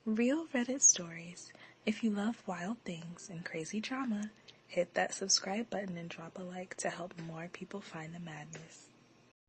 Real Reddit stories. If you love wild things and crazy drama, hit that subscribe button and drop a like to help more people find the madness.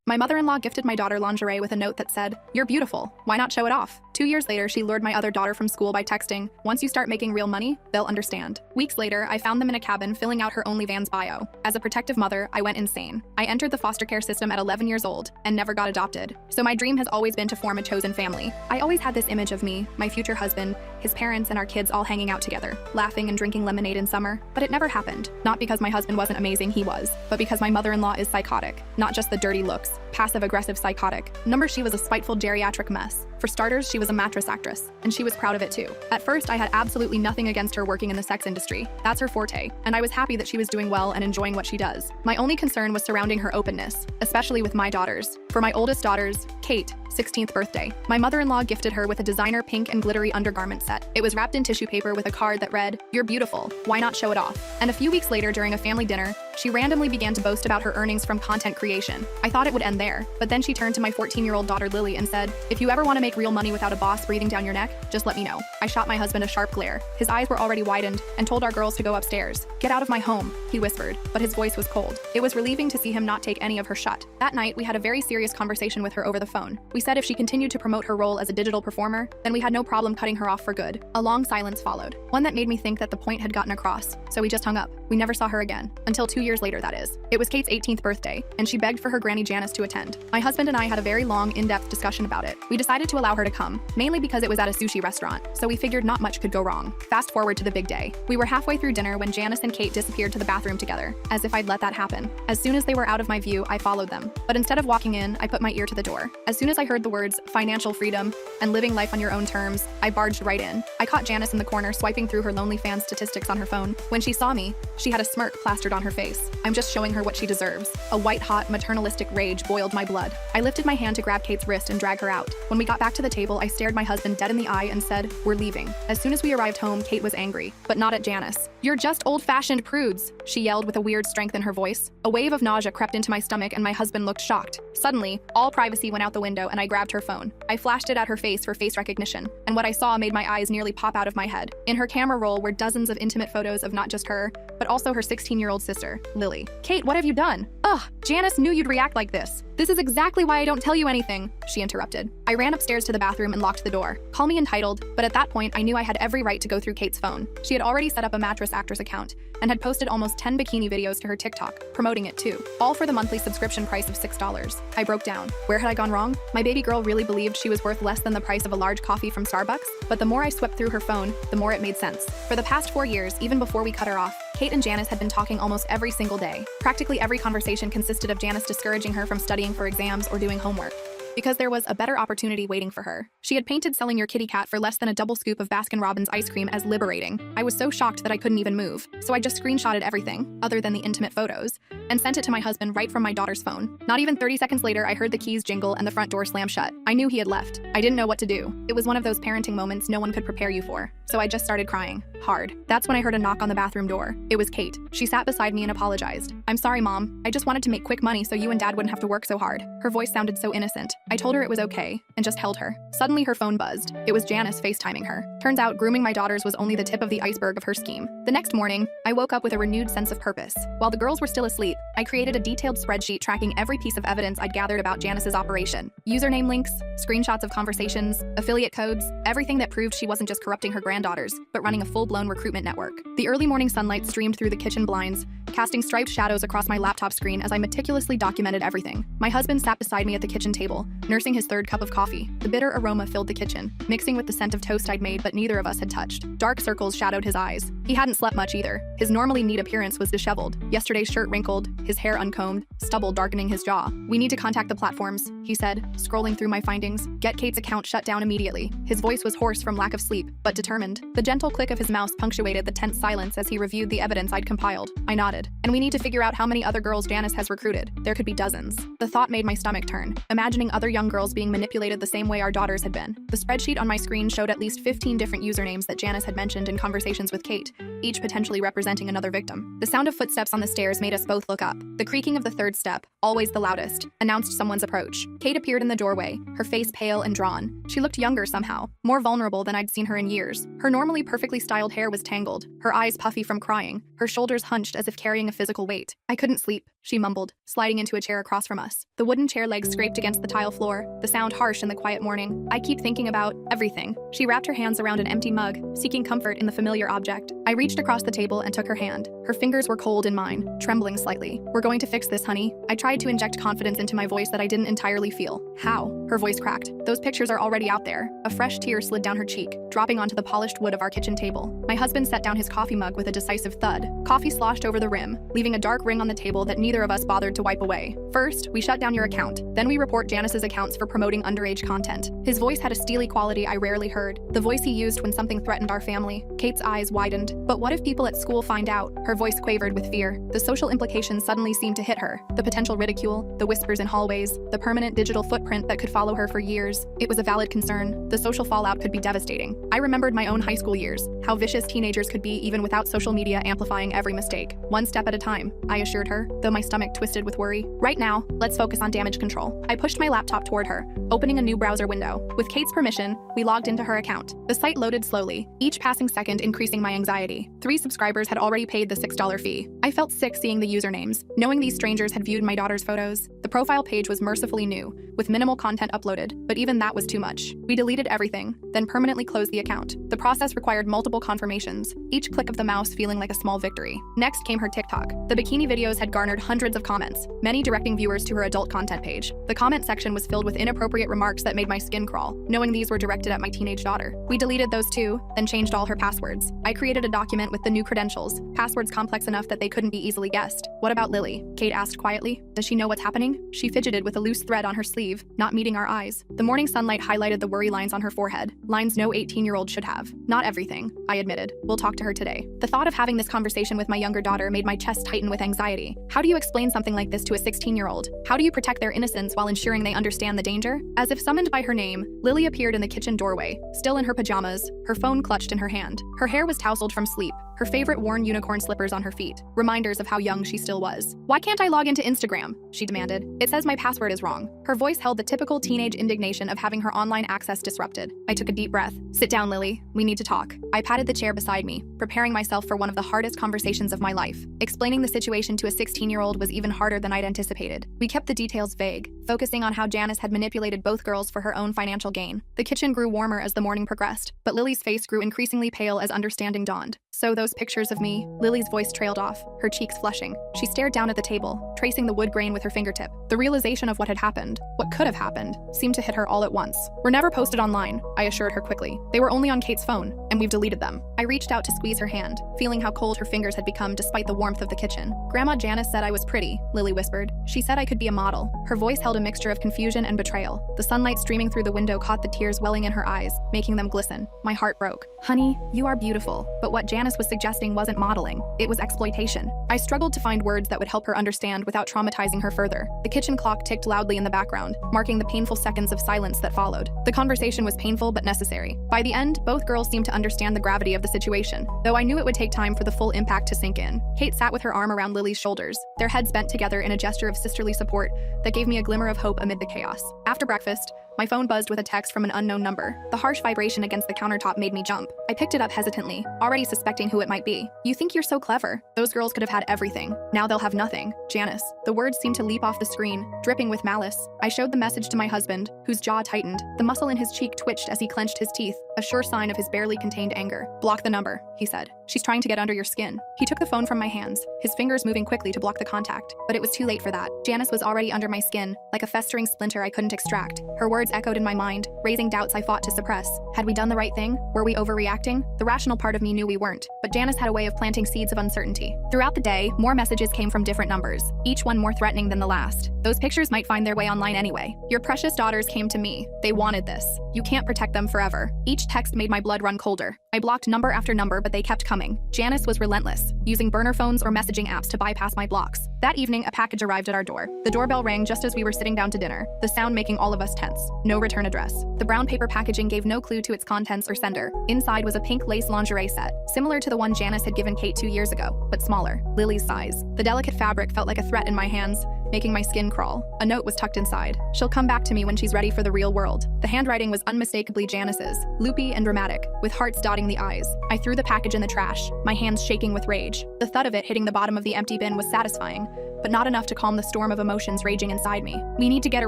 My mother-in-law gifted my daughter lingerie with a note that said, "You're beautiful. Why not show it off?" 2 years later, she lured my other daughter from school by texting, "Once you start making real money, they'll understand." Weeks later, I found them in a cabin filling out her OnlyFans bio. As a protective mother, I went insane. I entered the foster care system at 11 years old and never got adopted. So my dream has always been to form a chosen family. I always had this image of me, my future husband, his parents, and our kids all hanging out together, laughing and drinking lemonade in summer. But it never happened. Not because my husband wasn't amazing, he was, but because my mother-in-law is psychotic. Not just the dirty looks, passive-aggressive psychotic. She was a spiteful geriatric mess. For starters, she was a mattress actress, and she was proud of it too. At first, I had absolutely nothing against her working in the sex industry. That's her forte, and I was happy that she was doing well and enjoying what she does. My only concern was surrounding her openness, especially with my daughters. For my oldest daughter's, Kate, 16th birthday, my mother-in-law gifted her with a designer pink and glittery undergarment set. It was wrapped in tissue paper with a card that read, "You're beautiful. Why not show it off?" And a few weeks later, during a family dinner, she randomly began to boast about her earnings from content creation. I thought it would end there, but then she turned to my 14-year-old daughter Lily and said, "If you ever want to make real money without a boss breathing down your neck, just let me know." I shot my husband a sharp glare. His eyes were already widened and told our girls to go upstairs. "Get out of my home," he whispered, but his voice was cold. It was relieving to see him not take any of her shut. That night, we had a very serious conversation with her over the phone. We said if she continued to promote her role as a digital performer, then we had no problem cutting her off for good. A long silence followed, one that made me think that the point had gotten across, so we just hung up. We never saw her again, until 2 years later, that is. It was Kate's 18th birthday, and she begged for her granny Janice to attend. My husband and I had a very long, in-depth discussion about it. We decided to allow her to come, mainly because it was at a sushi restaurant, so we figured not much could go wrong. Fast forward to the big day. We were halfway through dinner when Janice and Kate disappeared to the bathroom together, as if I'd let that happen. As soon as they were out of my view, I followed them. But instead of walking in, I put my ear to the door. As soon as I heard the words, "financial freedom," and "living life on your own terms," I barged right in. I caught Janice in the corner swiping through her OnlyFans statistics on her phone. When she saw me, she had a smirk plastered on her face. I'm just showing her what she deserves. A white-hot, maternalistic rage boiled my blood. I lifted my hand to grab Kate's wrist and drag her out. When we got back to the table, I stared my husband dead in the eye and said, "We're leaving." As soon as we arrived home, Kate was angry, but not at Janice. "You're just old-fashioned prudes," she yelled with a weird strength in her voice. A wave of nausea crept into my stomach and my husband looked shocked. Suddenly, all privacy went out the window and I grabbed her phone. I flashed it at her face for face recognition, and what I saw made my eyes nearly pop out of my head. In her camera roll were dozens of intimate photos of not just her, but also her 16-year-old sister, Lily. "Kate, what have you done?" "Ugh, Janice knew you'd react like this. This is exactly why I don't tell you anything," she interrupted. I ran upstairs to the bathroom and locked the door. Call me entitled, but at that point I knew I had every right to go through Kate's phone. She had already set up a mattress actress account and had posted almost 10 bikini videos to her TikTok, promoting it too, all for the monthly subscription price of $6. I broke down. Where had I gone wrong? My baby girl really believed she was worth less than the price of a large coffee from Starbucks, but the more I swept through her phone, the more it made sense. For the past 4 years, even before we cut her off, Kate and Janice had been talking almost every single day. Practically every conversation consisted of Janice discouraging her from studying for exams or doing homework, because there was a better opportunity waiting for her. She had painted selling your kitty cat for less than a double scoop of Baskin-Robbins ice cream as liberating. I was so shocked that I couldn't even move, so I just screenshotted everything, other than the intimate photos, and sent it to my husband right from my daughter's phone. Not even 30 seconds later, I heard the keys jingle and the front door slam shut. I knew he had left. I didn't know what to do. It was one of those parenting moments no one could prepare you for, so I just started crying, hard. That's when I heard a knock on the bathroom door. It was Kate. She sat beside me and apologized. "I'm sorry, Mom. I just wanted to make quick money so you and Dad wouldn't have to work so hard." Her voice sounded so innocent. I told her it was okay, and just held her. Suddenly her phone buzzed. It was Janice FaceTiming her. Turns out grooming my daughters was only the tip of the iceberg of her scheme. The next morning, I woke up with a renewed sense of purpose. While the girls were still asleep, I created a detailed spreadsheet tracking every piece of evidence I'd gathered about Janice's operation. Username links, screenshots of conversations, affiliate codes, everything that proved she wasn't just corrupting her granddaughters, but running a full-blown recruitment network. The early morning sunlight streamed through the kitchen blinds, casting striped shadows across my laptop screen as I meticulously documented everything. My husband sat beside me at the kitchen table, nursing his third cup of coffee. The bitter aroma filled the kitchen, mixing with the scent of toast I'd made but neither of us had touched. Dark circles shadowed his eyes. He hadn't slept much either. His normally neat appearance was disheveled, yesterday's shirt wrinkled, his hair uncombed, stubble darkening his jaw. "We need to contact the platforms," he said, scrolling through my findings. "Get Kate's account shut down immediately." His voice was hoarse from lack of sleep, but determined. The gentle click of his mouse punctuated the tense silence as he reviewed the evidence I'd compiled. I nodded. did. And we need to figure out how many other girls Janice has recruited. There could be dozens. The thought made my stomach turn, imagining other young girls being manipulated the same way our daughters had been. The spreadsheet on my screen showed at least 15 different usernames that Janice had mentioned in conversations with Kate, each potentially representing another victim. The sound of footsteps on the stairs made us both look up. The creaking of the third step, always the loudest, announced someone's approach. Kate appeared in the doorway, her face pale and drawn. She looked younger somehow, more vulnerable than I'd seen her in years. Her normally perfectly styled hair was tangled, her eyes puffy from crying, her shoulders hunched as if carrying a physical weight. "I couldn't sleep," she mumbled, sliding into a chair across from us. The wooden chair legs scraped against the tile floor, the sound harsh in the quiet morning. "I keep thinking about everything." She wrapped her hands around an empty mug, seeking comfort in the familiar object. I reached across the table and took her hand. Her fingers were cold in mine, trembling slightly. "We're going to fix this, honey." I tried to inject confidence into my voice that I didn't entirely feel. "How?" Her voice cracked. "Those pictures are already out there." A fresh tear slid down her cheek, dropping onto the polished wood of our kitchen table. My husband set down his coffee mug with a decisive thud. Coffee sloshed over the rim, leaving a dark ring on the table that neither of us bothered to wipe away. "First, we shut down your account. Then we report Janice's accounts for promoting underage content." His voice had a steely quality I rarely heard, the voice he used when something threatened our family. Kate's eyes widened. "But what if people at school find out?" Her voice quavered with fear. The social implications suddenly seemed to hit her. The potential ridicule, the whispers in hallways, the permanent digital footprint that could follow her for years. It was a valid concern. The social fallout could be devastating. I remembered my own high school years, how vicious teenagers could be even without social media amplifying every mistake. "One step at a time," I assured her, though my stomach twisted with worry. "Right now, let's focus on damage control." I pushed my laptop toward her, opening a new browser window. With Kate's permission, we logged into her account. The site loaded slowly, each passing second increasing my anxiety. 3 subscribers had already paid the $6 fee. I felt sick seeing the usernames, knowing these strangers had viewed my daughter's photos. The profile page was mercifully new, with minimal content uploaded, but even that was too much. We deleted everything, then permanently closed the account. The process required multiple confirmations, each click of the mouse feeling like a small victory. Next came her TikTok. The bikini videos had garnered hundreds of comments, many directing viewers to her adult content page. The comment section was filled with inappropriate remarks that made my skin crawl, knowing these were directed at my teenage daughter. We deleted those too, then changed all her passwords. I created a document with the new credentials, passwords complex enough that they couldn't be easily guessed. "What about Lily?" Kate asked quietly. "Does she know what's happening?" She fidgeted with a loose thread on her sleeve, not meeting our eyes. The morning sunlight highlighted the worry lines on her forehead, lines no 18-year-old should have. "Not everything," I admitted. "We'll talk to her today." The thought of having this conversation with my younger daughter made my chest tighten with anxiety. How do you explain something like this to a 16-year-old? How do you protect their innocence while ensuring they understand the danger? As if summoned by her name, Lily appeared in the kitchen doorway, still in her pajamas, her phone clutched in her hand. Her hair was tousled from sleep, her favorite worn unicorn slippers on her feet, reminders of how young she still was. "Why can't I log into Instagram?" she demanded. "It says my password is wrong." Her voice held the typical teenage indignation of having her online access disrupted. I took a deep breath. "Sit down, Lily. We need to talk." I patted the chair beside me, preparing myself for one of the hardest conversations of my life. Explaining the situation to a 16-year-old was even harder than I'd anticipated. We kept the details vague, focusing on how Janice had manipulated both girls for her own financial gain. The kitchen grew warmer as the morning progressed, but Lily's face grew increasingly pale as understanding dawned. "So those pictures of me," Lily's voice trailed off, her cheeks flushing. She stared down at the table, tracing the wood grain with her fingertip. The realization of what had happened, what could have happened, seemed to hit her all at once. "Were never posted online," I assured her quickly. "They were only on Kate's phone, and we've deleted them." I reached out to squeeze her hand, feeling how cold her fingers had become despite the warmth of the kitchen. "Grandma Janice said I was pretty," Lily whispered. "She said I could be a model." Her voice held a mixture of confusion and betrayal. The sunlight streaming through the window caught the tears welling in her eyes, making them glisten. My heart broke. "Honey, you are beautiful." But what Janice was suggesting wasn't modeling. It was exploitation. I struggled to find words that would help her understand without traumatizing her further. The kitchen clock ticked loudly in the background, marking the painful seconds of silence that followed. The conversation was painful but necessary. By the end, both girls seemed to understand the gravity of the situation, though I knew it would take time for the full impact to sink in. Kate sat with her arm around Lily's shoulders, their heads bent together in a gesture of sisterly support that gave me a glimmer of hope amid the chaos. After breakfast, my phone buzzed with a text from an unknown number. The harsh vibration against the countertop made me jump. I picked it up hesitantly, already suspecting who it might be. "You think you're so clever. Those girls could have had everything. Now they'll have nothing. Janice." The words seemed to leap off the screen, dripping with malice. I showed the message to my husband, whose jaw tightened. The muscle in his cheek twitched as he clenched his teeth, a sure sign of his barely contained anger. "Block the number," he said. "She's trying to get under your skin." He took the phone from my hands, his fingers moving quickly to block the contact. But it was too late for that. Janice was already under my skin, like a festering splinter I couldn't extract. Her words echoed in my mind, raising doubts I fought to suppress. Had we done the right thing? Were we overreacting? The rational part of me knew we weren't, but Janice had a way of planting seeds of uncertainty. Throughout the day, more messages came from different numbers, each one more threatening than the last. "Those pictures might find their way online anyway. Your precious daughters came to me. They wanted this. You can't protect them forever." Each Each text made my blood run colder. I blocked number after number, but they kept coming. Janice was relentless, using burner phones or messaging apps to bypass my blocks. That evening, a package arrived at our door. The doorbell rang just as we were sitting down to dinner, the sound making all of us tense. No return address. The brown paper packaging gave no clue to its contents or sender. Inside was a pink lace lingerie set, similar to the one Janice had given Kate 2 years ago, but smaller, Lily's size. The delicate fabric felt like a threat in my hands, making my skin crawl. A note was tucked inside. She'll come back to me when she's ready for the real world. The handwriting was unmistakably Janice's, loopy and dramatic, with hearts dotting the I's. I threw the package in the trash, my hands shaking with rage. The thud of it hitting the bottom of the empty bin was satisfying, but not enough to calm the storm of emotions raging inside me. "We need to get a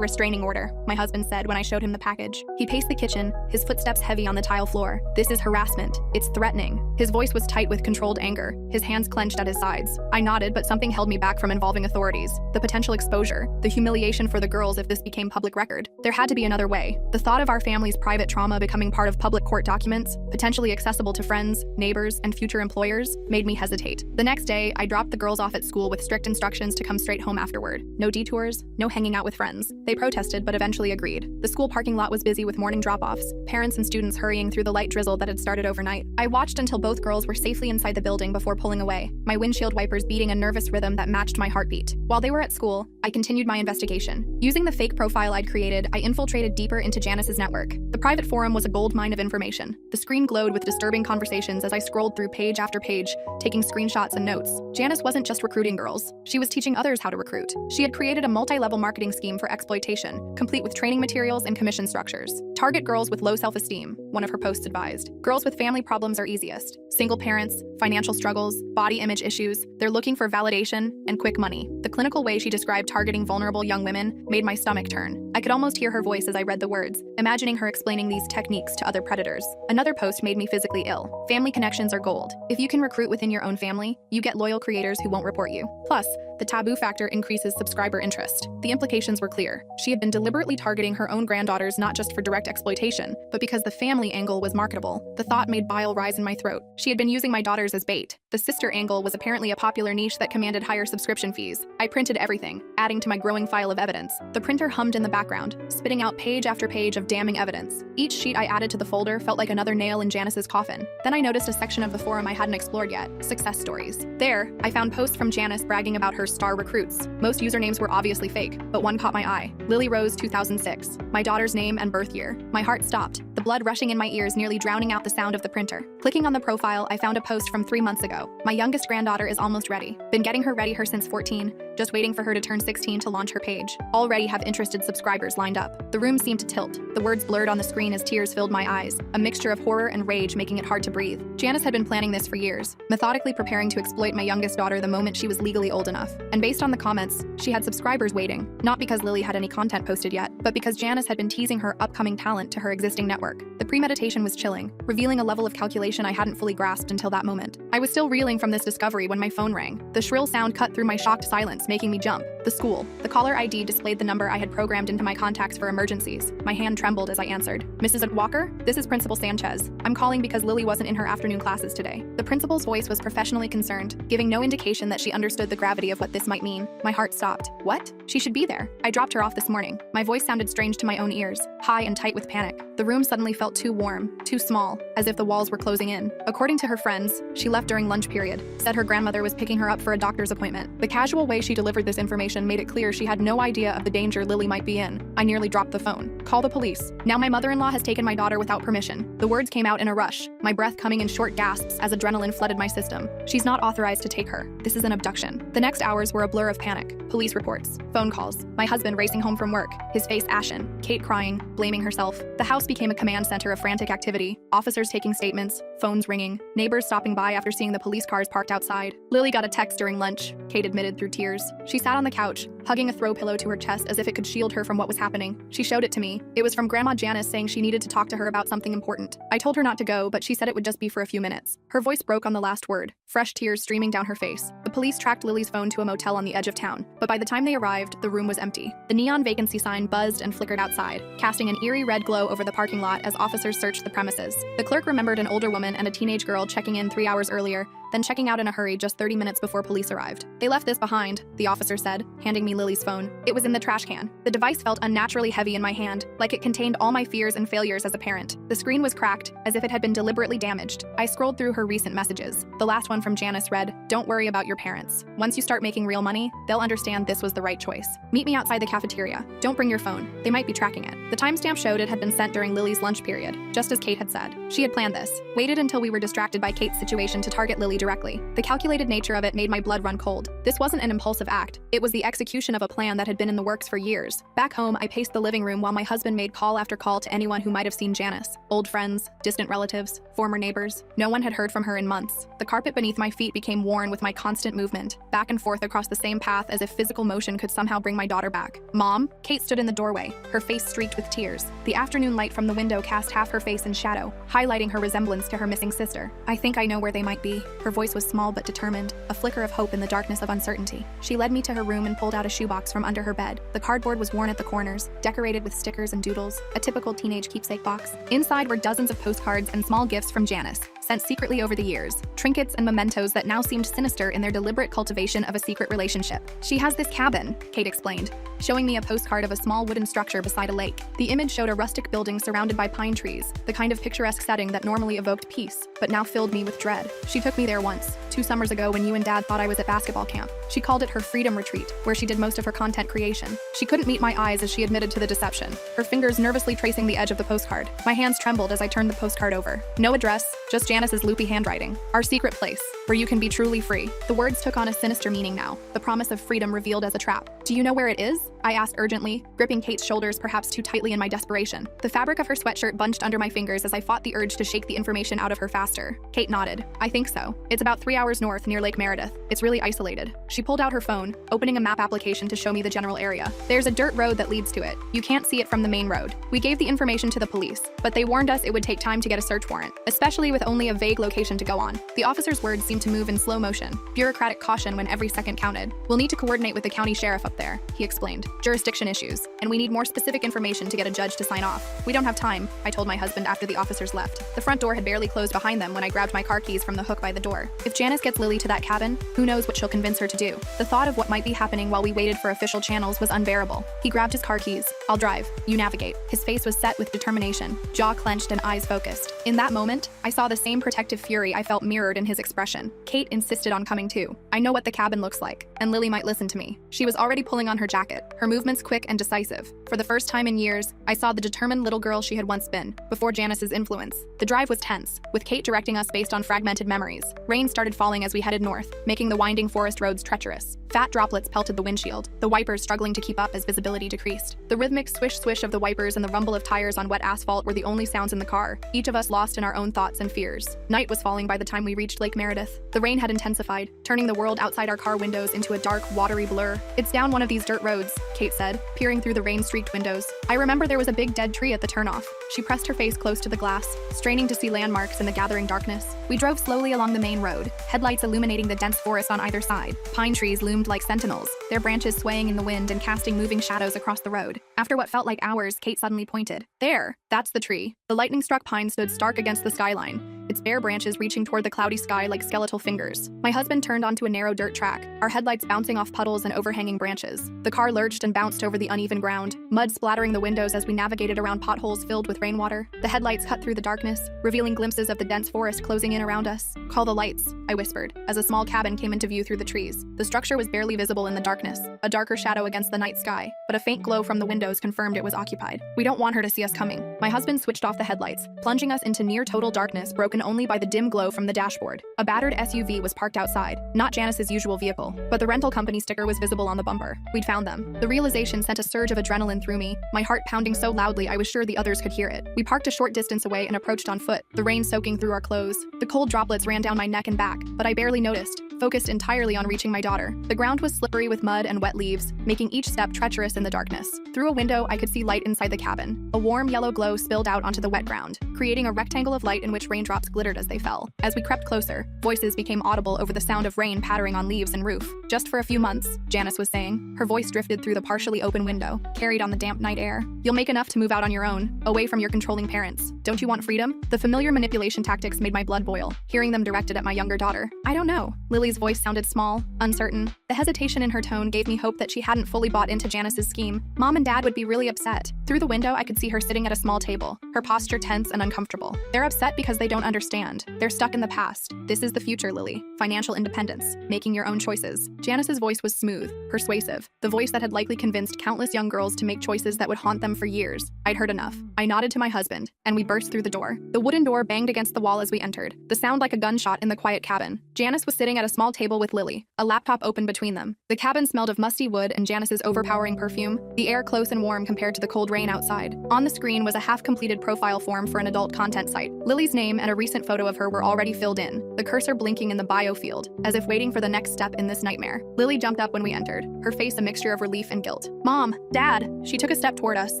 restraining order," my husband said when I showed him the package. He paced the kitchen, his footsteps heavy on the tile floor. "This is harassment. It's threatening." His voice was tight with controlled anger, his hands clenched at his sides. I nodded, but something held me back from involving authorities. The potential exposure, the humiliation for the girls if this became public record. There had to be another way. The thought of our family's private trauma becoming part of public court documents, potentially accessible to friends, neighbors, and future employers, made me hesitate. The next day, I dropped the girls off at school with strict instructions to come straight home afterward. No detours, no hanging out with friends. They protested, but eventually agreed. The school parking lot was busy with morning drop-offs, parents and students hurrying through the light drizzle that had started overnight. I watched until both girls were safely inside the building before pulling away, my windshield wipers beating a nervous rhythm that matched my heartbeat. While they were at school, I continued my investigation. Using the fake profile I'd created, I infiltrated deeper into Janice's network. The private forum was a goldmine of information. The screen glowed with disturbing conversations as I scrolled through page after page, taking screenshots and notes. Janice wasn't just recruiting girls. She was teaching others how to recruit. She had created a multi-level marketing scheme for exploitation, complete with training materials and commission structures. "Target girls with low self-esteem," one of her posts advised. "Girls with family problems are easiest. Single parents, financial struggles, body image issues. They're looking for validation and quick money." The clinical way she described targeting vulnerable young women made my stomach turn. I could almost hear her voice as I read the words, imagining her explaining these techniques to other predators. Another post made me physically ill. "Family connections are gold. If you can recruit within your own family, you get loyal creators who won't report you. Plus, the taboo factor increases subscriber interest." The implications were clear. She had been deliberately targeting her own granddaughters not just for direct exploitation, but because the family angle was marketable. The thought made bile rise in my throat. She had been using my daughters as bait. The sister angle was apparently a popular niche that commanded higher subscription fees. I printed everything, adding to my growing file of evidence. The printer hummed in the background, spitting out page after page of damning evidence. Each sheet I added to the folder felt like another nail in Janice's coffin. Then I noticed a section of the forum I hadn't explored yet, success stories. There, I found posts from Janice bragging about her star recruits. Most usernames were obviously fake, but one caught my eye. Lily Rose 2006, my daughter's name and birth year. My heart stopped, the blood rushing in my ears nearly drowning out the sound of the printer. Clicking on the profile, I found a post from 3 months ago. "My youngest granddaughter is almost ready. Been getting her ready since 14, just waiting for her to turn 16 to launch her page. Already have interested subscribers lined up." The room seemed to tilt. The words blurred on the screen as tears filled my eyes, a mixture of horror and rage making it hard to breathe. Janice had been planning this for years, methodically preparing to exploit my youngest daughter the moment she was legally old enough. And based on the comments, she had subscribers waiting, not because Lily had any content posted yet, but because Janice had been teasing her upcoming talent to her existing network. The premeditation was chilling, revealing a level of calculation I hadn't fully grasped until that moment. I was still reeling from this discovery when my phone rang. The shrill sound cut through my shocked silence, making me jump. The school. The caller ID displayed the number I had programmed into my contacts for emergencies. My hand trembled as I answered. "Mrs. Walker? This is Principal Sanchez. I'm calling because Lily wasn't in her afternoon classes today." The principal's voice was professionally concerned, giving no indication that she understood the gravity of what this might mean. My heart stopped. What? She should be there. I dropped her off this morning. My voice sounded strange to my own ears, high and tight with panic. The room suddenly felt too warm, too small, as if the walls were closing in. According to her friends, she left during lunch period, said her grandmother was picking her up for a doctor's appointment. The casual way she delivered this information made it clear she had no idea of the danger Lily might be in. I nearly dropped the phone. "Call the police. Now my mother-in-law has taken my daughter without permission." The words came out in a rush, my breath coming in short gasps as adrenaline flooded my system. "She's not authorized to take her. This is an abduction." The next hours were a blur of panic. Police reports, phone calls, my husband racing home from work, his face ashen, Kate crying, blaming herself. The house became a command center of frantic activity, officers taking statements, phones ringing, neighbors stopping by after seeing the police cars parked outside. Lily got a text during lunch, Kate admitted through tears. She sat on the couch, hugging a throw pillow to her chest as if it could shield her from what was happening. She showed it to me. It was from Grandma Janice saying she needed to talk to her about something important. I told her not to go, but she said it would just be for a few minutes. Her voice broke on the last word, fresh tears streaming down her face. The police tracked Lily's phone to a motel on the edge of town, but by the time they arrived, the room was empty. The neon vacancy sign buzzed and flickered outside, casting an eerie red glow over the parking lot as officers searched the premises. The clerk remembered an older woman and a teenage girl checking in 3 hours earlier, then checking out in a hurry just 30 minutes before police arrived. They left this behind, the officer said, handing me Lily's phone. It was in the trash can. The device felt unnaturally heavy in my hand, like it contained all my fears and failures as a parent. The screen was cracked, as if it had been deliberately damaged. I scrolled through her recent messages. The last one from Janice read, "Don't worry about your parents. Once you start making real money, they'll understand this was the right choice. Meet me outside the cafeteria. Don't bring your phone. They might be tracking it." The timestamp showed it had been sent during Lily's lunch period, just as Kate had said. She had planned this, waited until we were distracted by Kate's situation to target Lily directly. The calculated nature of it made my blood run cold. This wasn't an impulsive act. It was the execution of a plan that had been in the works for years. Back home, I paced the living room while my husband made call after call to anyone who might have seen Janice. Old friends, distant relatives, former neighbors. No one had heard from her in months. The carpet beneath my feet became worn with my constant movement, back and forth across the same path as if physical motion could somehow bring my daughter back. "Mom?" Kate stood in the doorway, her face streaked with tears. The afternoon light from the window cast half her face in shadow, highlighting her resemblance to her missing sister. "I think I know where they might be." Her voice was small but determined, a flicker of hope in the darkness of uncertainty. She led me to her room and pulled out a shoebox from under her bed. The cardboard was worn at the corners, decorated with stickers and doodles, a typical teenage keepsake box. Inside were dozens of postcards and small gifts from Janice, sent secretly over the years, trinkets and mementos that now seemed sinister in their deliberate cultivation of a secret relationship. "She has this cabin," Kate explained, showing me a postcard of a small wooden structure beside a lake. The image showed a rustic building surrounded by pine trees, the kind of picturesque setting that normally evoked peace, but now filled me with dread. "She took me there once, 2 summers ago when you and Dad thought I was at basketball camp. She called it her freedom retreat, where she did most of her content creation. She couldn't meet my eyes as she admitted to the deception, her fingers nervously tracing the edge of the postcard. My hands trembled as I turned the postcard over. No address, just Janice's loopy handwriting. Our secret place, where you can be truly free." The words took on a sinister meaning now, the promise of freedom revealed as a trap. "Do you know where it is?" I asked urgently, gripping Kate's shoulders perhaps too tightly in my desperation. The fabric of her sweatshirt bunched under my fingers as I fought the urge to shake the information out of her faster. Kate nodded. "I think so. It's about 3 hours north near Lake Meredith. It's really isolated." She pulled out her phone, opening a map application to show me the general area. "There's a dirt road that leads to it. You can't see it from the main road." We gave the information to the police, but they warned us it would take time to get a search warrant, especially with only a vague location to go on. The officer's words seemed to move in slow motion, bureaucratic caution when every second counted. "We'll need to coordinate with the county sheriff up there," he explained. "Jurisdiction issues, and we need more specific information to get a judge to sign off." "We don't have time," I told my husband after the officers left. The front door had barely closed behind them when I grabbed my car keys from the hook by the door. If Janice gets Lily to that cabin, who knows what she'll convince her to do. The thought of what might be happening while we waited for official channels was unbearable. He grabbed his car keys. "I'll drive. You navigate." His face was set with determination, jaw clenched and eyes focused. In that moment, I saw the same protective fury I felt mirrored in his expression. Kate insisted on coming too. "I know what the cabin looks like, and Lily might listen to me." She was already pulling on her jacket, her movements quick and decisive. For the first time in years, I saw the determined little girl she had once been, before Janice's influence. The drive was tense, with Kate directing us based on fragmented memories. Rain started falling as we headed north, making the winding forest roads treacherous. Fat droplets pelted the windshield, the wipers struggling to keep up as visibility decreased. The rhythmic swish-swish of the wipers and the rumble of tires on wet asphalt were the only sounds in the car, each of us lost in our own thoughts and fears. Night was falling by the time we reached Lake Meredith. The rain had intensified, turning the world outside our car windows into a dark, watery blur. "It's down one of these dirt roads," Kate said, peering through the rain-streaked windows. "I remember there was a big dead tree at the turnoff." She pressed her face close to the glass, straining to see landmarks in the gathering darkness. We drove slowly along the main road, headlights illuminating the dense forest on either side. Pine trees loomed like sentinels, their branches swaying in the wind and casting moving shadows across the road. After what felt like hours, Kate suddenly pointed. "There! That's the tree." The lightning-struck pine stood stark against the skyline, its bare branches reaching toward the cloudy sky like skeletal fingers. My husband turned onto a narrow dirt track, our headlights bouncing off puddles and overhanging branches. The car lurched and bounced over the uneven ground, mud splattering the windows as we navigated around potholes filled with rainwater. The headlights cut through the darkness, revealing glimpses of the dense forest closing in around us. "Call the lights," I whispered, as a small cabin came into view through the trees. The structure was barely visible in the darkness, a darker shadow against the night sky, but a faint glow from the windows confirmed it was occupied. "We don't want her to see us coming." My husband switched off the headlights, plunging us into near-total darkness broken only by the dim glow from the dashboard. A battered SUV was parked outside, not Janice's usual vehicle, but the rental company sticker was visible on the bumper. We'd found them. The realization sent a surge of adrenaline through me, my heart pounding so loudly I was sure the others could hear it. We parked a short distance away and approached on foot, the rain soaking through our clothes. The cold droplets ran down my neck and back, but I barely noticed, focused entirely on reaching my daughter. The ground was slippery with mud and wet leaves, making each step treacherous in the darkness. Through a window, I could see light inside the cabin. A warm yellow glow spilled out onto the wet ground, creating a rectangle of light in which raindrops glittered as they fell. As we crept closer, voices became audible over the sound of rain pattering on leaves and roof. "Just for a few months," Janice was saying. Her voice drifted through the partially open window, carried on the damp night air. "You'll make enough to move out on your own, away from your controlling parents. Don't you want freedom?" The familiar manipulation tactics made my blood boil, hearing them directed at my younger daughter. "I don't know." Lily's voice sounded small, uncertain. The hesitation in her tone gave me hope that she hadn't fully bought into Janice's scheme. Mom and Dad would be really upset. Through the window, I could see her sitting at a small table, her posture tense and uncomfortable. "They're upset because they don't understand. They're stuck in the past. This is the future, Lily. Financial independence, making your own choices." Janice's voice was smooth, persuasive, the voice that had likely convinced countless young girls to make choices that would haunt them for years. I'd heard enough. I nodded to my husband, and we burst through the door. The wooden door banged against the wall as we entered, the sound like a gunshot in the quiet cabin. Janice was sitting at a small table with Lily, a laptop open between them. The cabin smelled of musty wood and Janice's overpowering perfume, the air close and warm compared to the cold rain outside. On the screen was a half-completed profile form for an adult content site. Lily's name and a recent photo of her were already filled in, the cursor blinking in the bio field, as if waiting for the next step in this nightmare. Lily jumped up when we entered, her face a mixture of relief and guilt. "Mom, Dad!" She took a step toward us,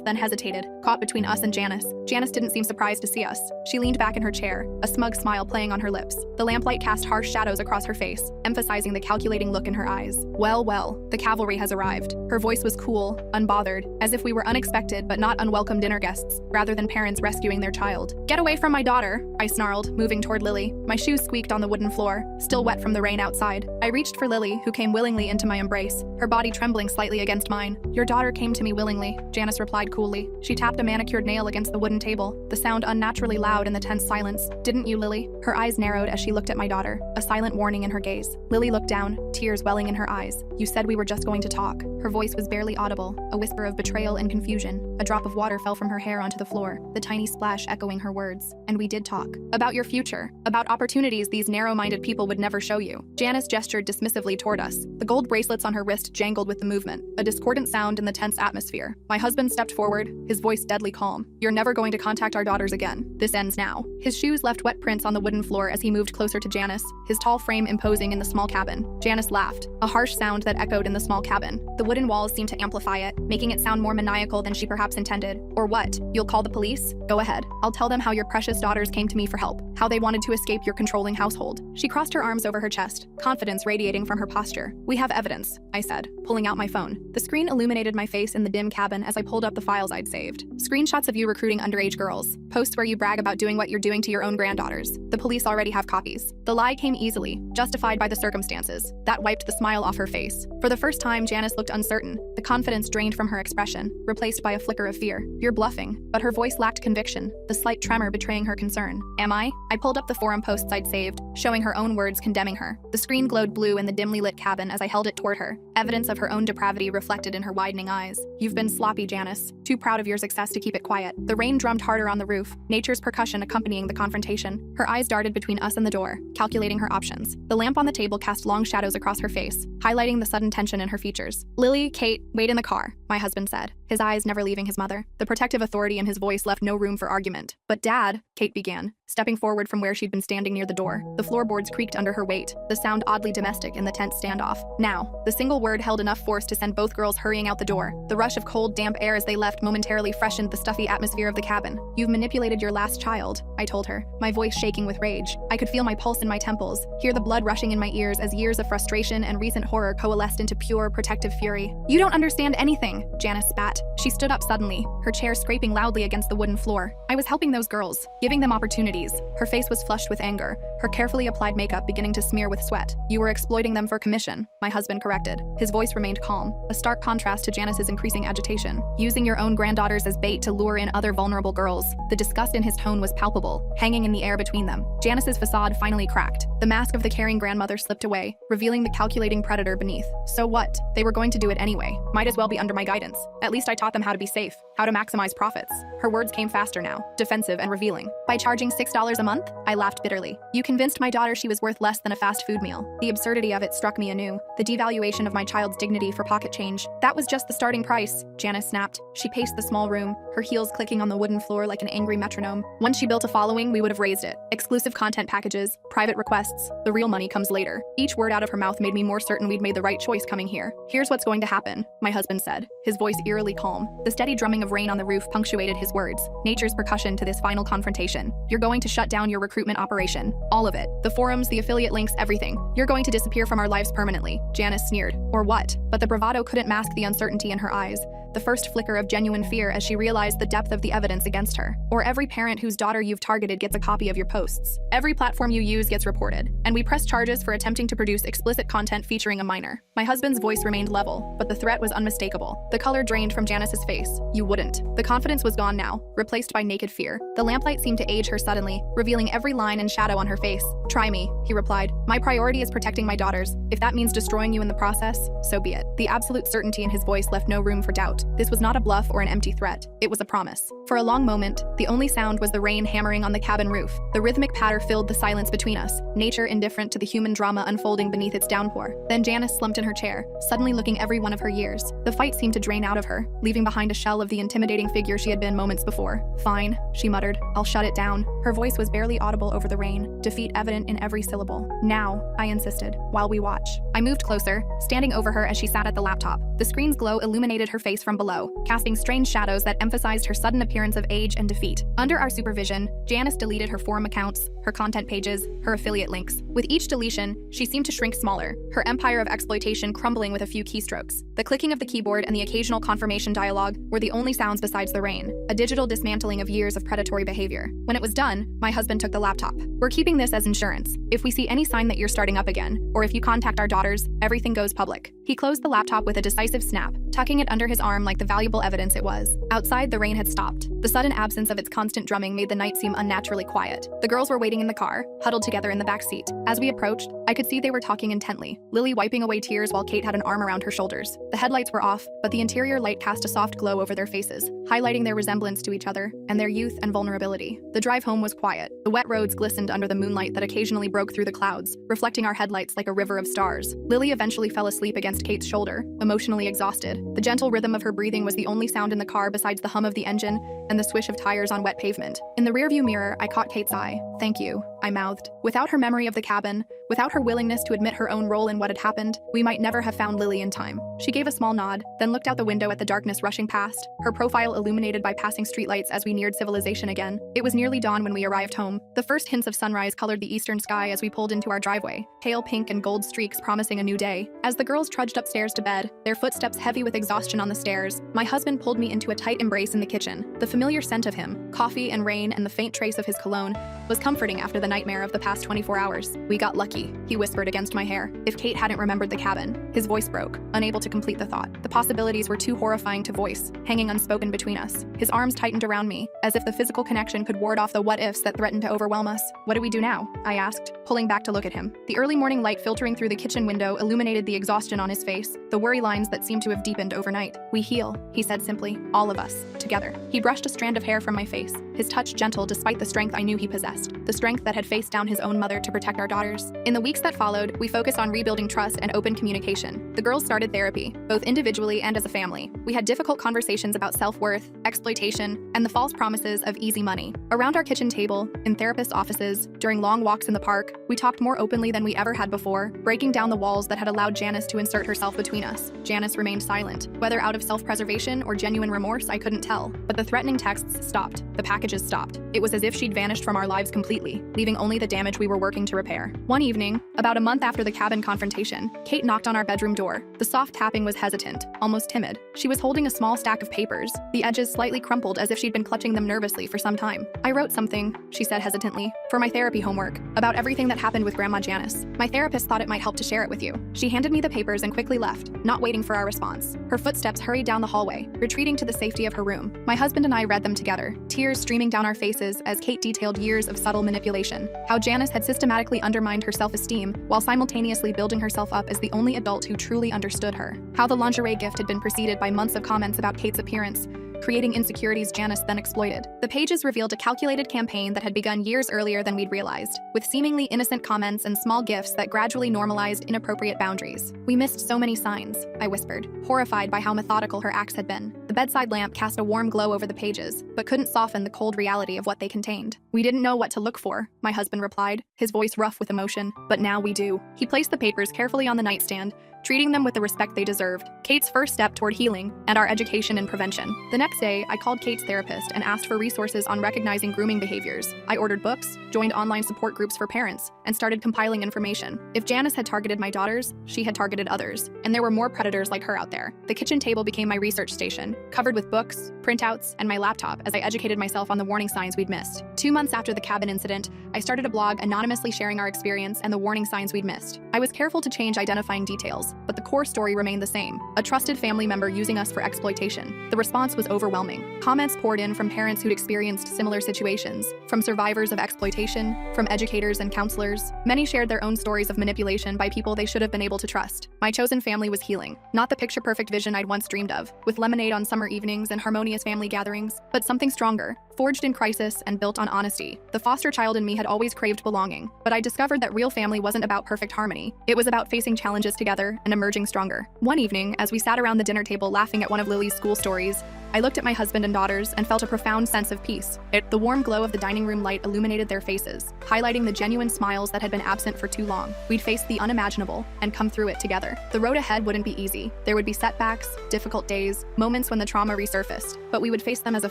then hesitated, caught between us and Janice. Janice didn't seem surprised to see us. She leaned back in her chair, a smug smile playing on her lips. The lamplight cast harsh shadows across her face, emphasizing the calculating look in her eyes. Well, the cavalry has arrived." Her voice was cool, unbothered, as if we were unexpected but not unwelcome dinner guests, rather than parents rescuing their child. "Get away from my daughter," I snarled, moving toward Lily. My shoes squeaked on the wooden floor, still wet from the rain outside. I reached for Lily, who came willingly into my embrace, her body trembling slightly against mine. "Your daughter came to me willingly," Janice replied coolly. She tapped a manicured nail against the wooden table, the sound unnaturally loud in the tense silence. "Didn't you, Lily?" Her eyes narrowed as she looked at my daughter, a silent warning in her gaze. Lily looked down, tears welling in her eyes. "You said we were just going to talk." Her voice was barely audible, a whisper of betrayal and confusion. A drop of water fell from her hair onto the floor, the tiny splash echoing her words. "And we did talk. About your future. About opportunities these narrow-minded people would never show you." Janice gestured dismissively toward us. The gold bracelets on her wrist jangled with the movement, a discordant sound in the tense atmosphere. My husband stepped forward, his voice deadly calm. "You're never going to contact our daughters again. This ends now." His shoes left wet prints on the wooden floor as he moved closer to Janice, his tall frame imposing in the small cabin. Janice laughed, a harsh sound that echoed in the small cabin. The wooden walls seemed to amplify it, making it sound more maniacal than she perhaps intended. "Or what? You'll call the police? Go ahead. I'll tell them how your precious daughters came to me for help, how they wanted to escape your controlling household." She crossed her arms over her chest, confidence radiating from her posture. "We have evidence," I said, pulling out my phone. The screen illuminated my face in the dim cabin as I pulled up the files I'd saved. Screenshots of you recruiting underage girls, posts where you brag about doing what you're doing to your own granddaughters. The police already have copies. The lie came easily, justified by the circumstances. That wiped the smile off her face. For the first time, Janice looked uncertain, the confidence drained from her expression, replaced by a flicker of fear. "You're bluffing," but her voice lacked conviction, the slight tremor betraying her concern. "Am I?" I pulled up the forum posts I'd saved, showing her own words condemning her. The screen glowed blue in the dimly lit cabin as I held it toward her, evidence of her own depravity reflected in her widening eyes. "You've been sloppy, Janice. Too proud of your success to keep it quiet." The rain drummed harder on the roof, nature's percussion accompanying the confrontation. Her eyes darted between us and the door, calculating her options. The lamp on the table cast long shadows across her face, highlighting the sudden tension in her features. "Lily, Kate, wait in the car," my husband said, his eyes never leaving his mother. The protective authority in his voice left no room for argument. "But Dad," Kate began, stepping forward from where she'd been standing near the door. The floorboards creaked under her weight, the sound oddly domestic in the tense standoff. "Now." The single word held enough force to send both girls hurrying out the door. The rush of cold, damp air as they left momentarily freshened the stuffy atmosphere of the cabin. "You've manipulated your last child," I told her, my voice shaking with rage. I could feel my pulse in my temples, hear the blood rushing in my ears as years of frustration and recent horror coalesced into pure, protective fury. "You don't understand anything," Janice spat. She stood up suddenly, her chair scraping loudly against the wooden floor. "I was helping those girls, giving them opportunities." Her face was flushed with anger, her carefully applied makeup beginning to smear with sweat. "You were exploiting them for commission," my husband corrected. His voice remained calm, a stark contrast to Janice's increasing agitation. "Using your own granddaughters as bait to lure in other vulnerable girls." The disgust in his tone was palpable, hanging in the air between them. Janice's facade finally cracked. The mask of the caring grandmother slipped away, revealing the calculating predator beneath. "So what? They were going to do it anyway. Might as well be under my guidance. At least I taught them how to be safe." how to maximize profits. Her words came faster now, defensive and revealing. By charging $6 a month? I laughed bitterly. You convinced my daughter she was worth less than a fast food meal. The absurdity of it struck me anew. The devaluation of my child's dignity for pocket change. That was just the starting price, Janice snapped. She paced the small room, her heels clicking on the wooden floor like an angry metronome. Once she built a following, we would have raised it. Exclusive content packages, private requests. The real money comes later. Each word out of her mouth made me more certain we'd made the right choice coming here. Here's what's going to happen, my husband said, his voice eerily calm. The steady drumming of rain on the roof punctuated his words, nature's percussion to this final confrontation. You're going to shut down your recruitment operation. All of it. The forums, the affiliate links, everything. You're going to disappear from our lives permanently, Janice sneered. Or what? But the bravado couldn't mask the uncertainty in her eyes, the first flicker of genuine fear as she realized the depth of the evidence against her. Or every parent whose daughter you've targeted gets a copy of your posts. Every platform you use gets reported. And we press charges for attempting to produce explicit content featuring a minor. My husband's voice remained level, but the threat was unmistakable. The color drained from Janice's face. You wouldn't. The confidence was gone now, replaced by naked fear. The lamplight seemed to age her suddenly, revealing every line and shadow on her face. Try me, he replied. My priority is protecting my daughters. If that means destroying you in the process, so be it. The absolute certainty in his voice left no room for doubt. This was not a bluff or an empty threat. It was a promise. For a long moment, the only sound was the rain hammering on the cabin roof. The rhythmic patter filled the silence between us, nature indifferent to the human drama unfolding beneath its downpour. Then Janice slumped in her chair, suddenly looking every one of her years. The fight seemed to drain out of her, leaving behind a shell of the intimidating figure she had been moments before. Fine, she muttered. I'll shut it down. Her voice was barely audible over the rain, defeat evident in every syllable. Now, I insisted, while we watch. I moved closer, standing over her as she sat at the laptop. The screen's glow illuminated her face from below, casting strange shadows that emphasized her sudden appearance of age and defeat. Under our supervision, Janice deleted her forum accounts, her content pages, her affiliate links. With each deletion, she seemed to shrink smaller, her empire of exploitation crumbling with a few keystrokes. The clicking of the keyboard and the occasional confirmation dialogue were the only sounds besides the rain, a digital dismantling of years of predatory behavior. When it was done, my husband took the laptop. We're keeping this as insurance. If we see any sign that you're starting up again, or if you contact our daughters, everything goes public. He closed the laptop with a decisive snap, tucking it under his arm like the valuable evidence it was. Outside, the rain had stopped. The sudden absence of its constant drumming made the night seem unnaturally quiet. The girls were waiting in the car, huddled together in the back seat. As we approached, I could see they were talking intently, Lily wiping away tears while Kate had an arm around her shoulders. The headlights were off, but the interior light cast a soft glow over their faces, highlighting their resemblance to each other and their youth and vulnerability. The drive home was quiet. The wet roads glistened under the moonlight that occasionally broke through the clouds, reflecting our headlights like a river of stars. Lily eventually fell asleep against Kate's shoulder, emotionally exhausted. The gentle rhythm of her breathing was the only sound in the car besides the hum of the engine and the swish of tires on wet pavement. In the rearview mirror, I caught Kate's eye. Thank you, I mouthed. Without her memory of the cabin, without her willingness to admit her own role in what had happened, we might never have found Lily in time. She gave a small nod, then looked out the window at the darkness rushing past, her profile illuminated by passing streetlights as we neared civilization again. It was nearly dawn when we arrived home. The first hints of sunrise colored the eastern sky as we pulled into our driveway, pale pink and gold streaks promising a new day. As the girls trudged upstairs to bed, their footsteps heavy with exhaustion on the stairs, my husband pulled me into a tight embrace in the kitchen. The familiar scent of him, coffee and rain and the faint trace of his cologne, was comforting after the nightmare of the past 24 hours. We got lucky, he whispered against my hair. If Kate hadn't remembered the cabin. His voice broke, unable to complete the thought. The possibilities were too horrifying to voice, hanging unspoken between us. His arms tightened around me, as if the physical connection could ward off the what-ifs that threatened to overwhelm us. What do we do now? I asked, pulling back to look at him. The early morning light filtering through the kitchen window illuminated the exhaustion on his face, the worry lines that seemed to have deepened overnight. We heal, he said simply, all of us, together. He brushed a strand of hair from my face, his touch gentle despite the strength I knew he possessed, the strength that had faced down his own mother to protect our daughters. In the weeks that followed, we focused on rebuilding trust and open communication. The girls started therapy, both individually and as a family. We had difficult conversations about self-worth, exploitation, and the false promises of easy money. Around our kitchen table, in therapists' offices, during long walks in the park, we talked more openly than we ever had before, breaking down the walls that had allowed Janice to insert herself between us. Janice remained silent. Whether out of self-preservation or genuine remorse, I couldn't tell. But the threatening texts stopped. The packages stopped. It was as if she'd vanished from our lives completely, leaving only the damage we were working to repair. One evening, about a month after the cabin confrontation, Kate knocked on our bedroom door. The soft tapping was hesitant, almost timid. She was holding a small stack of papers, the edges slightly crumpled as if she'd been clutching them nervously for some time. I wrote something, she said hesitantly, for my therapy homework, about everything that happened with Grandma Janice. My therapist thought it might help to share it with you. She handed me the papers and quickly left, not waiting for our response. Her footsteps hurried down the hallway, retreating to the safety of her room. My husband and I read them together, tears streaming down our faces as Kate detailed years of subtle manipulation, how Janice had systematically undermined her self-esteem while simultaneously building herself up as the only adult who truly understood her, how the lingerie gift had been preceded by months of comments about Kate's appearance, creating insecurities Janice then exploited. The pages revealed a calculated campaign that had begun years earlier than we'd realized, with seemingly innocent comments and small gifts that gradually normalized inappropriate boundaries. "We missed so many signs," I whispered, horrified by how methodical her acts had been. The bedside lamp cast a warm glow over the pages, but couldn't soften the cold reality of what they contained. "We didn't know what to look for," my husband replied, his voice rough with emotion. "But now we do." He placed the papers carefully on the nightstand, treating them with the respect they deserved, Kate's first step toward healing and our education and prevention. The next day, I called Kate's therapist and asked for resources on recognizing grooming behaviors. I ordered books, joined online support groups for parents, and started compiling information. If Janice had targeted my daughters, she had targeted others, and there were more predators like her out there. The kitchen table became my research station, covered with books, printouts, and my laptop as I educated myself on the warning signs we'd missed. 2 months after the cabin incident, I started a blog anonymously sharing our experience and the warning signs we'd missed. I was careful to change identifying details, but the core story remained the same: a trusted family member using us for exploitation. The response was overwhelming. Comments poured in from parents who'd experienced similar situations, from survivors of exploitation, from educators and counselors. Many shared their own stories of manipulation by people they should have been able to trust. My chosen family was healing, not the picture-perfect vision I'd once dreamed of, with lemonade on summer evenings and harmonious family gatherings, but something stronger, forged in crisis and built on honesty. The foster child in me had always craved belonging, but I discovered that real family wasn't about perfect harmony. It was about facing challenges together and emerging stronger. One evening, as we sat around the dinner table laughing at one of Lily's school stories, I looked at my husband and daughters and felt a profound sense of peace. The warm glow of the dining room light illuminated their faces, highlighting the genuine smiles that had been absent for too long. We'd faced the unimaginable and come through it together. The road ahead wouldn't be easy. There would be setbacks, difficult days, moments when the trauma resurfaced, but we would face them as a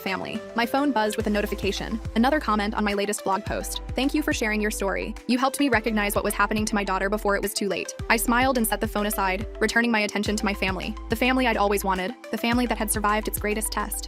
family. My phone buzzed with a notification. Another comment on my latest blog post. "Thank you for sharing your story. You helped me recognize what was happening to my daughter before it was too late." I smiled and set the phone aside, returning my attention to my family. The family I'd always wanted. The family that had survived its greatest test.